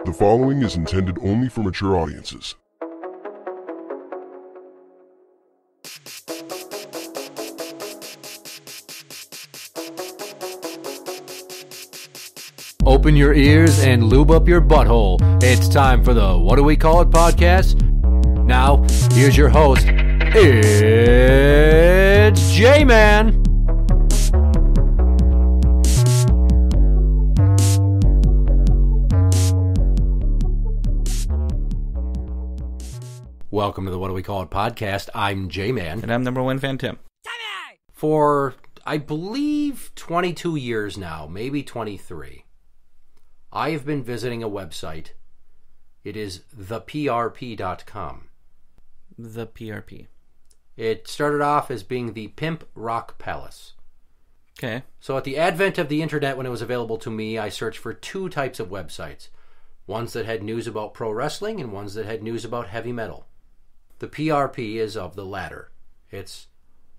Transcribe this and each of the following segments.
The following is intended only for mature audiences. Open your ears and lube up your butthole. It's time for the What Do We Call It podcast. Now, here's your host. It's Jmann. Welcome to the What Do We Call It podcast. I'm Jmann. And I'm number one fan Tim. For, I believe, 22 years now, maybe 23. I have been visiting a website. It is thePRP.com. The PRP. It started off as being the Pimp Rock Palace. Okay. So at the advent of the internet, when it was available to me, I searched for two types of websites. Ones that had news about pro wrestling and ones that had news about heavy metal. The PRP is of the latter. It's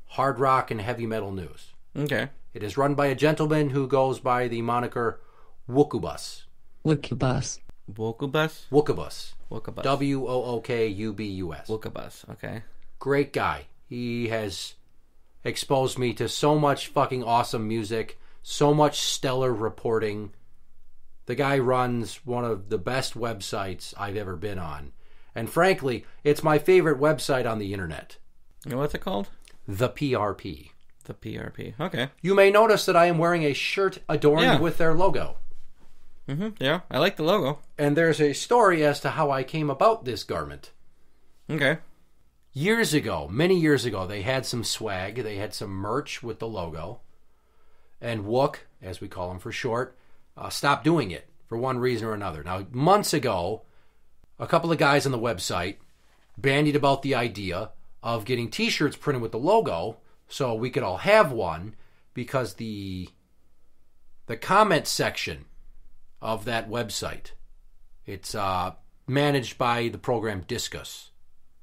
hard rock and heavy metal news. Okay. It is run by a gentleman who goes by the moniker Wookubus. Wookubus. Wookubus. Wookubus. Wookubus. Wookubus. Okay. Great guy. He has exposed me to so much fucking awesome music, so much stellar reporting. The guy runs one of the best websites I've ever been on. And frankly, it's my favorite website on the internet. You know what's it called? The PRP. The PRP. Okay. You may notice that I am wearing a shirt adorned with their logo. Mm-hmm. Yeah, I like the logo. And there's a story as to how I came about this garment. Okay. Years ago, many years ago, they had some swag. They had some merch with the logo. And Wook, as we call him for short, stopped doing it for one reason or another. Now, months ago, a couple of guys on the website bandied about the idea of getting t-shirts printed with the logo so we could all have one, because the comment section of that website, it's managed by the program Disqus,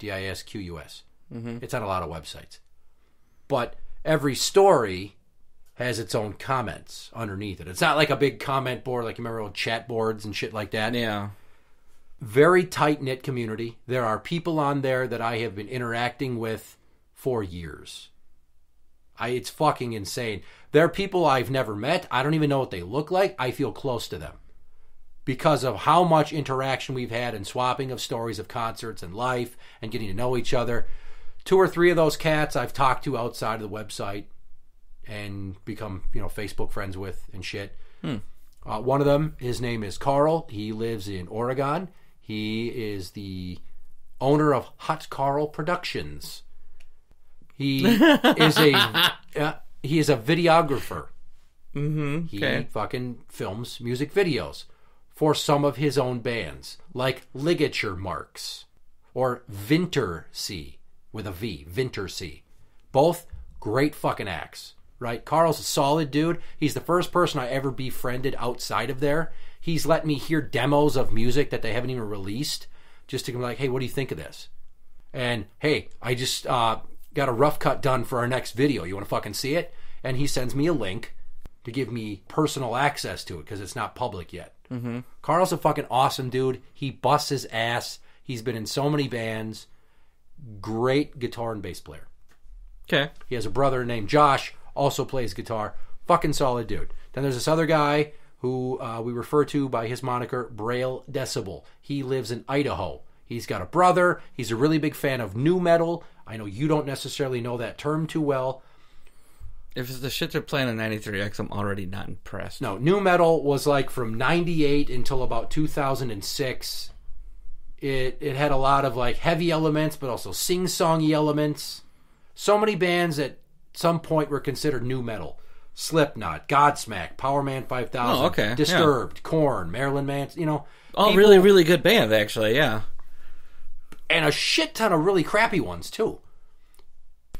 D-I-S-Q-U-S. Mm-hmm. It's on a lot of websites. But every story has its own comments underneath it. It's not like a big comment board like you remember old chat boards and shit like that. Yeah. Very tight-knit community. There are people on there that I have been interacting with for years. It's fucking insane. There are people I've never met. I don't even know what they look like. I feel close to them because of how much interaction we've had and swapping of stories of concerts and life and getting to know each other. 2 or 3 of those cats I've talked to outside of the website and become, Facebook friends with and shit. One of them, his name is Carl. He lives in Oregon. He is the owner of Hot Carl Productions. He is a videographer. Mm-hmm. Okay. He fucking films music videos for some of his own bands, like Ligature Marks or Vintersea with a V, Vintersea. Both great fucking acts, right? Carl's a solid dude. He's the first person I ever befriended outside of there. He's let me hear demos of music that they haven't even released, just to be like, hey, what do you think of this? And, hey, I just got a rough cut done for our next video. You want to fucking see it? And he sends me a link to give me personal access to it because it's not public yet. Mm-hmm. Carl's a fucking awesome dude. He busts his ass. He's been in so many bands. Great guitar and bass player. Okay. He has a brother named Josh, also plays guitar. Fucking solid dude. Then there's this other guy who we refer to by his moniker Braille Decibel. He lives in Idaho. He's got a brother. He's a really big fan of nu metal. I know you don't necessarily know that term too well. If it's the shit they're playing on 93X, I'm already not impressed. No, nu metal was like from 98 until about 2006. It had a lot of like heavy elements, but also sing-songy elements. So many bands at some point were considered nu metal. Slipknot, Godsmack, Powerman 5000, Disturbed, Korn, Marilyn Manson, All really, really good bands, actually, yeah. And a shit ton of really crappy ones, too.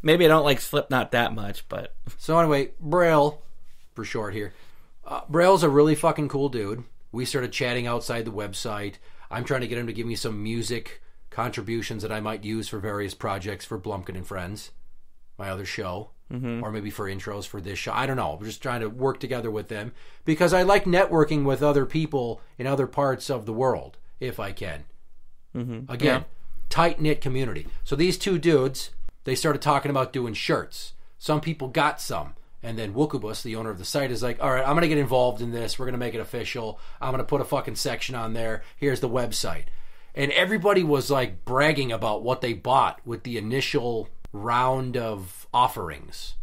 Maybe I don't like Slipknot that much, but... So anyway, Braille, for short here. Braille's a really fucking cool dude. We started chatting outside the website. I'm trying to get him to give me some music contributions that I might use for various projects for Blumpkin and Friends, my other show. or maybe for intros for this show. I don't know. We're just trying to work together with them because I like networking with other people in other parts of the world if I can. Again, tight-knit community. So these two dudes, they started talking about doing shirts. Some people got some. And then Wookubus, the owner of the site, is like, all right, I'm going to get involved in this. We're going to make it official. I'm going to put a fucking section on there. Here's the website. And everybody was like bragging about what they bought with the initial round of offerings.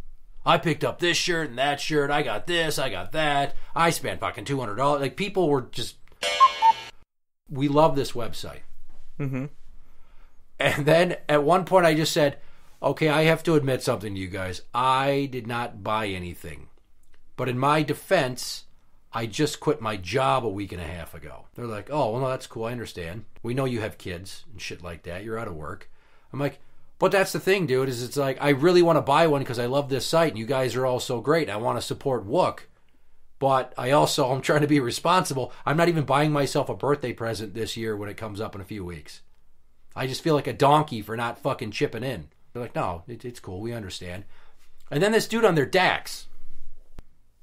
I picked up this shirt and that shirt. I got this. I got that. I spent fucking $200. Like, people were just... We love this website. And then at one point I just said, okay, I have to admit something to you guys. I did not buy anything. But in my defense, I just quit my job a week and a half ago. They're like, oh, well, no, that's cool. I understand. We know you have kids and shit like that. You're out of work. I'm like, but that's the thing, dude, is it's like, I really want to buy one because I love this site and you guys are all so great. I want to support Wook. But I'm trying to be responsible. I'm not even buying myself a birthday present this year when it comes up in a few weeks. I just feel like a donkey for not fucking chipping in. They're like, no, it's cool. We understand. And then this dude on their Dax,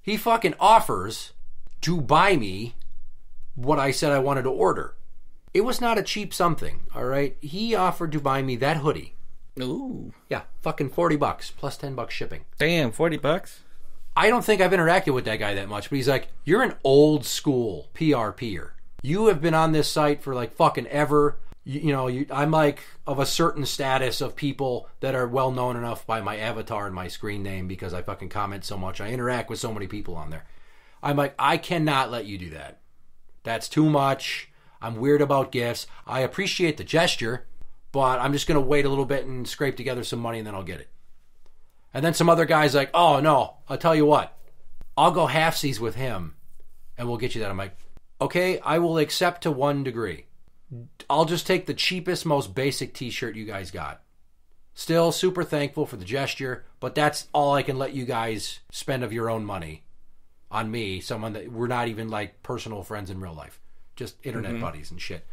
he fucking offers to buy me what I said I wanted to order. It was not a cheap something, all right? He offered to buy me that hoodie. Ooh. Yeah, fucking $40 plus $10 shipping. Damn, $40? I don't think I've interacted with that guy that much, but he's like, you're an old school PRPer. You have been on this site for like fucking ever. I'm like of a certain status of people that are well known enough by my avatar and my screen name because I fucking comment so much. I interact with so many people on there. I'm like, I cannot let you do that. That's too much. I'm weird about gifts. I appreciate the gesture, but I'm just going to wait a little bit and scrape together some money and then I'll get it. And then some other guy's like, oh, no, I'll tell you what. I'll go halfsies with him and we'll get you that. I'm like, okay, I will accept to one degree. I'll just take the cheapest, most basic t-shirt you guys got. Still super thankful for the gesture, but that's all I can let you guys spend of your own money on me, someone that we're not even like personal friends in real life, just internet buddies and shit.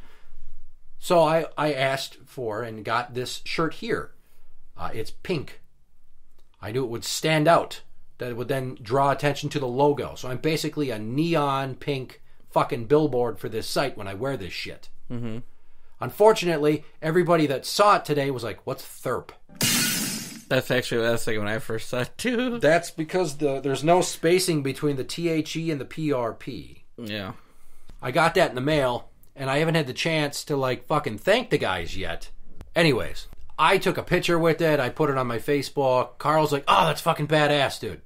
So I asked for and got this shirt here. It's pink. I knew it would stand out, that it would then draw attention to the logo. So I'm basically a neon pink fucking billboard for this site when I wear this shit. Unfortunately, everybody that saw it today was like, what's THERP? That's actually what I was thinking when I first saw it too. That's because there's no spacing between the THE and the PRP. Yeah. I got that in the mail, and I haven't had the chance to like fucking thank the guys yet. Anyways, I took a picture with it. I put it on my Facebook. Carl's like, oh, that's fucking badass, dude.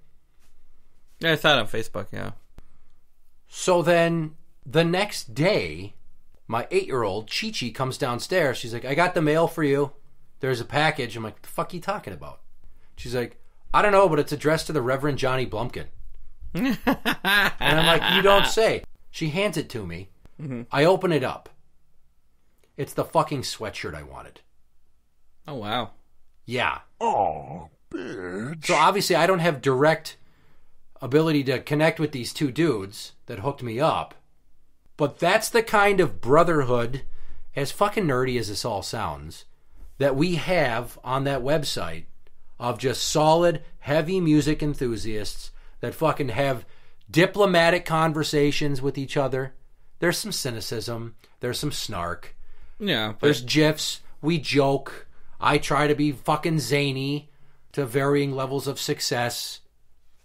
Yeah, I saw it on Facebook, yeah. So then the next day, my 8-year-old, Chi-Chi, comes downstairs. She's like, I got the mail for you. There's a package. I'm like, what the fuck are you talking about? She's like, I don't know, but it's addressed to the Reverend Johnny Blumpkin. And I'm like, you don't say. She hands it to me. I open it up. It's the fucking sweatshirt I wanted. Oh, wow. Yeah. Aw, bitch. So obviously I don't have direct ability to connect with these two dudes that hooked me up. But that's the kind of brotherhood, as fucking nerdy as this all sounds, that we have on that website of just solid, heavy music enthusiasts that fucking have diplomatic conversations with each other. There's some cynicism. There's some snark. Yeah. But... There's GIFs. We joke. I try to be fucking zany to varying levels of success.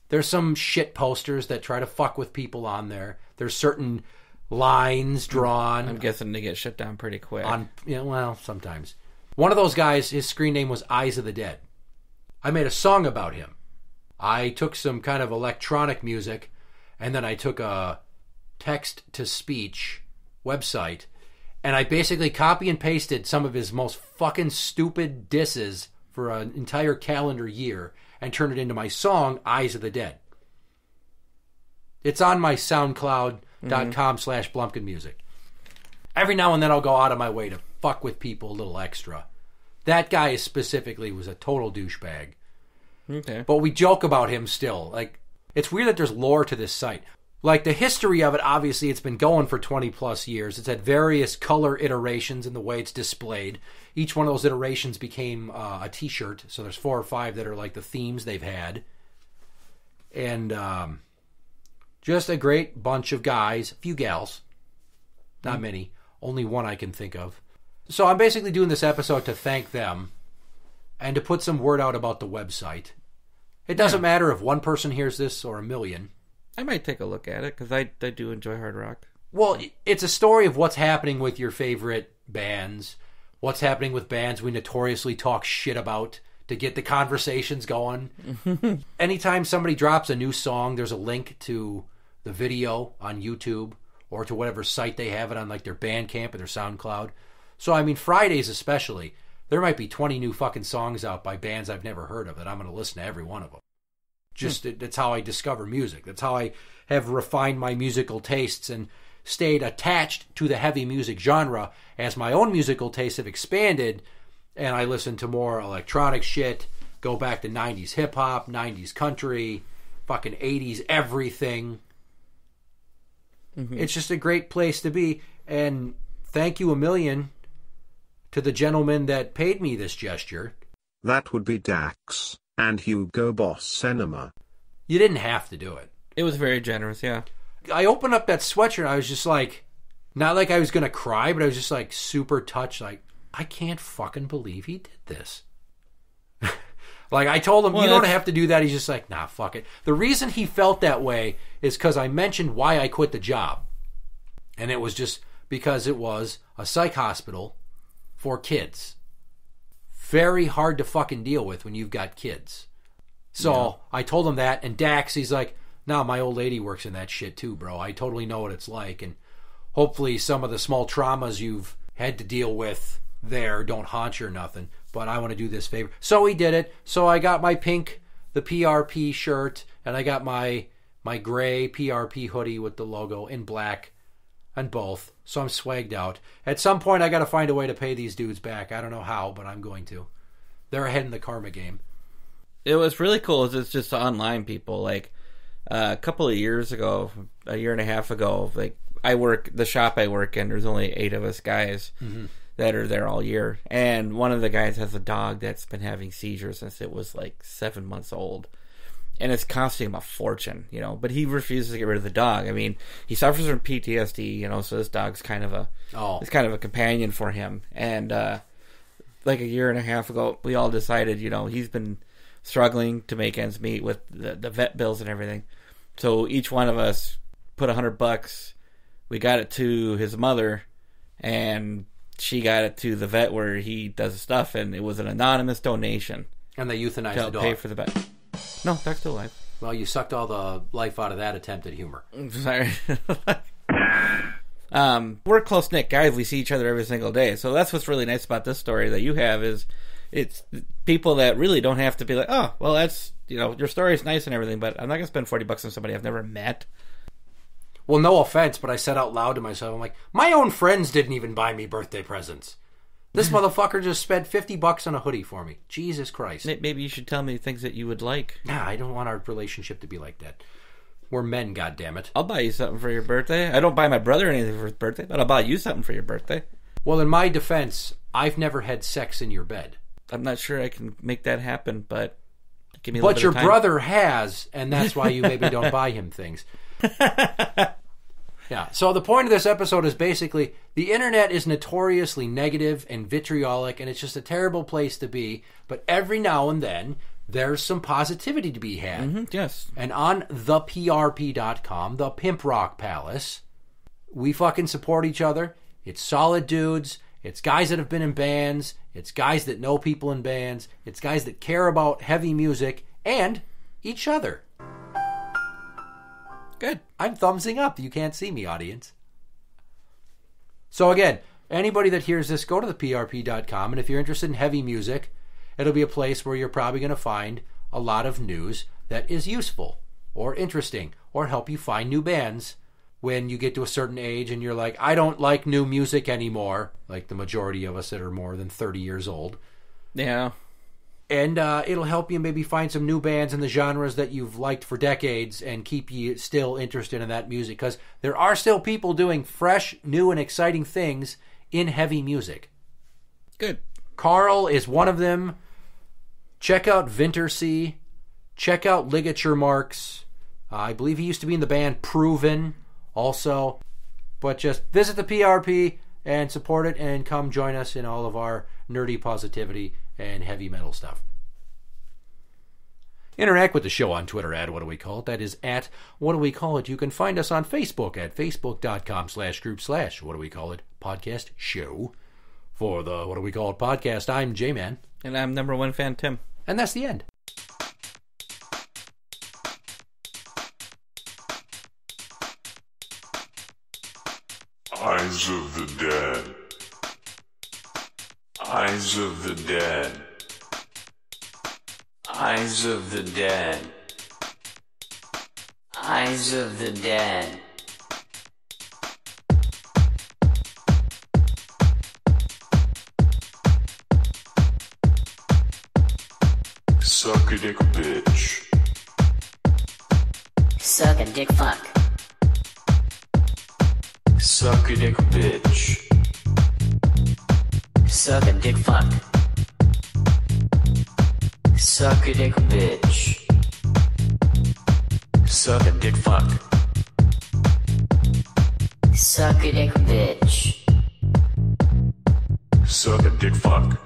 There's some shit posters that try to fuck with people on there. There's certain lines drawn. I'm guessing they get shut down pretty quick. Well, sometimes. One of those guys, his screen name was Eyes of the Dead. I made a song about him. I took some kind of electronic music, and then I took a text-to-speech website, and I basically copy and pasted some of his most fucking stupid disses for an entire calendar year and turned it into my song, Eyes of the Dead. It's on my SoundCloud.com/Blumpkin Music. Every now and then I'll go out of my way to fuck with people a little extra. That guy specifically was a total douchebag. Okay. But we joke about him still. Like, it's weird that there's lore to this site. Like, the history of it, obviously, it's been going for 20 plus years. It's had various color iterations in the way it's displayed. Each one of those iterations became a t-shirt. So there's 4 or 5 that are like the themes they've had. And just a great bunch of guys, a few gals, not many, only one I can think of. So I'm basically doing this episode to thank them and to put some word out about the website. It doesn't matter if one person hears this or a million. I might take a look at it because I do enjoy hard rock. Well, it's a story of what's happening with your favorite bands, what's happening with bands we notoriously talk shit about to get the conversations going. Anytime somebody drops a new song, there's a link to the video on YouTube or to whatever site they have it on, like their Bandcamp or their SoundCloud. So, I mean, Fridays especially, there might be 20 new fucking songs out by bands I've never heard of that I'm going to listen to every one of them. That's how I discover music. That's how I have refined my musical tastes and stayed attached to the heavy music genre as my own musical tastes have expanded, and I listen to more electronic shit, go back to 90s hip-hop, 90s country, fucking 80s everything. It's just a great place to be, and thank you a million to the gentleman that paid me this gesture. That would be Dax and Hugo Boss Cinema. You didn't have to do it. It was very generous, yeah. I opened up that sweatshirt and I was just like, not like I was going to cry, but I was just like super touched. Like, I can't fucking believe he did this. Like, I told him, you don't have to do that. He's just like, nah, fuck it. The reason he felt that way is because I mentioned why I quit the job. And it was just because it was a psych hospital for kids. Very hard to fucking deal with when you've got kids. So I told him that, and Dax, he's like, nah, my old lady works in that shit too, bro. I totally know what it's like, and hopefully some of the small traumas you've had to deal with there don't haunt you or nothing, but I want to do this favor. So he did it. So I got my pink, the PRP shirt, and I got my gray PRP hoodie with the logo in black on both. So I'm swagged out. At some point, I got to find a way to pay these dudes back. I don't know how, but I'm going to. They're ahead in the karma game. It was really cool. It's just online people. Like, a couple of years ago, a year and a half ago, like, the shop I work in, there's only 8 of us guys that are there all year. And one of the guys has a dog that's been having seizures since it was like 7 months old. And it's costing him a fortune, you know. But he refuses to get rid of the dog. I mean, he suffers from PTSD, you know. So this dog's kind of a companion for him. And like a year and a half ago, we all decided, you know, he's been struggling to make ends meet with the vet bills and everything. So each one of us put $100. We got it to his mother, and she got it to the vet where he does his stuff, and it was an anonymous donation. And they euthanized to the dog. Pay for the vet. No, dog's still alive. Well, you sucked all the life out of that attempt at humor. Sorry. We're close-knit guys. We see each other every single day. So that's what's really nice about this story that you have is it's people that really don't have to be like, oh, well, that's, you know, your story is nice and everything, but I'm not going to spend $40 on somebody I've never met. Well, no offense, but I said out loud to myself, I'm like, my own friends didn't even buy me birthday presents. This motherfucker just spent $50 on a hoodie for me. Jesus Christ. Maybe you should tell me things that you would like. Nah, I don't want our relationship to be like that. We're men, goddammit. I'll buy you something for your birthday. I don't buy my brother anything for his birthday, but I'll buy you something for your birthday. Well, in my defense, I've never had sex in your bed. I'm not sure I can make that happen, but give me a But little your bit of time. brother has, and that's why you maybe don't buy him things. Yeah, so the point of this episode is basically the internet is notoriously negative and vitriolic, and it's just a terrible place to be, but every now and then there's some positivity to be had. Mm-hmm, yes. And on thePRP.com, the Pimp Rock Palace, we fucking support each other. It's solid dudes. It's guys that have been in bands. It's guys that know people in bands. It's guys that care about heavy music and each other. Good. I'm thumbsing up. You can't see me, audience. So again, anybody that hears this, go to thePRP.com, and if you're interested in heavy music, it'll be a place where you're probably going to find a lot of news that is useful or interesting or help you find new bands when you get to a certain age and you're like, I don't like new music anymore, like the majority of us that are more than 30 years old. Yeah. And it'll help you maybe find some new bands in the genres that you've liked for decades and keep you still interested in that music. Because there are still people doing fresh, new, and exciting things in heavy music. Good. Carl is one of them. Check out Wintersea. Check out Ligature Marks. I believe he used to be in the band Proven also. But just visit the PRP and support it and come join us in all of our nerdy positivity and heavy metal stuff. Interact with the show on Twitter at What Do We Call It. That is at What Do We Call It. You can find us on Facebook at facebook.com/group/What Do We Call It podcast show. For the What Do We Call It podcast, I'm Jmann. And I'm number one fan, Tim. And that's the end. Eyes of the Dead. Eyes of the Dead. Eyes of the Dead. Eyes of the Dead. Suck a dick, bitch. Suck a dick fuck. Suck a dick, bitch. Suck a dick fuck. Suck a dick bitch. Suck a dick, fuck. Suck a dick bitch. Suck a dick, fuck.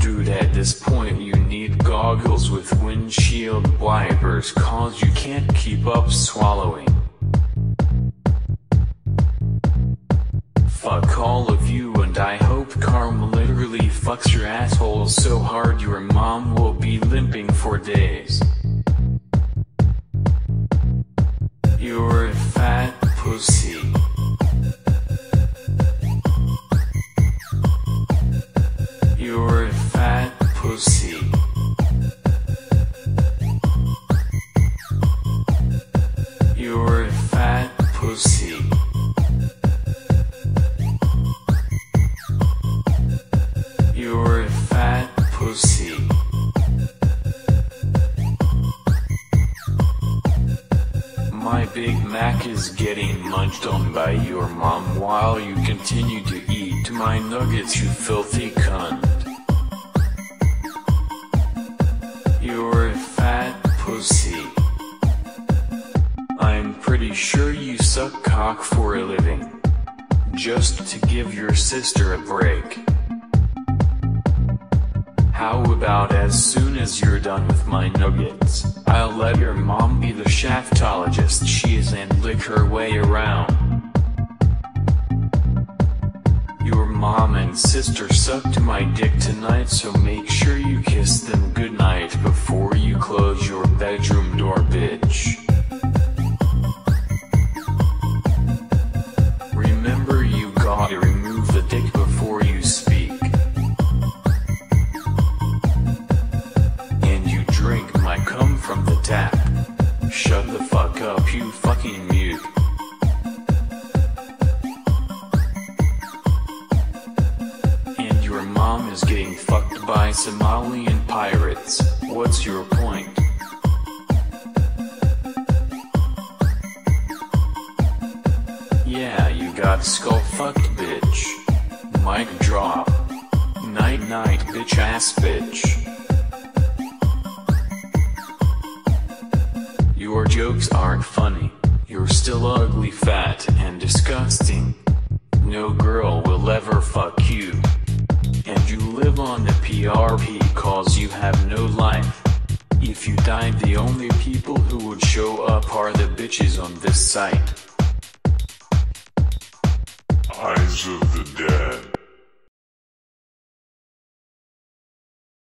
Dude, at this point you need goggles with windshield wipers, cause you can't keep up swallowing. Fuck all of you, and I hope karma literally fucks your asshole so hard your mom will be limping for days. You're a fat pussy. You're a fat pussy. You're a fat pussy. You're a fat pussy. My Big Mac is getting munched on by your mom while you continue to eat my nuggets, you filthy cunt. You're a fat pussy. I'm pretty sure you suck cock for a living, just to give your sister a break. How about as soon as you're done with my nuggets, I'll let your mom be the shaftologist she is and lick her way around. Your mom and sister sucked my dick tonight, so make sure you kiss them goodnight before you close your bedroom door, bitch. Remember, you gotta remove the dick before you speak. And you drink my cum from the tap. Shut the fuck up, you fucking mute. And your mom is getting fucked by Somalian pirates. What's your point? Yeah, you got skull fucked, bitch. Mic drop. Night night, bitch ass bitch. Your jokes aren't funny. You're still ugly, fat, and disgusting. No girl will ever fuck you. And you live on the PRP cause you have no life. If you died, the only people who would show up are the bitches on this site. Eyes of the Dead.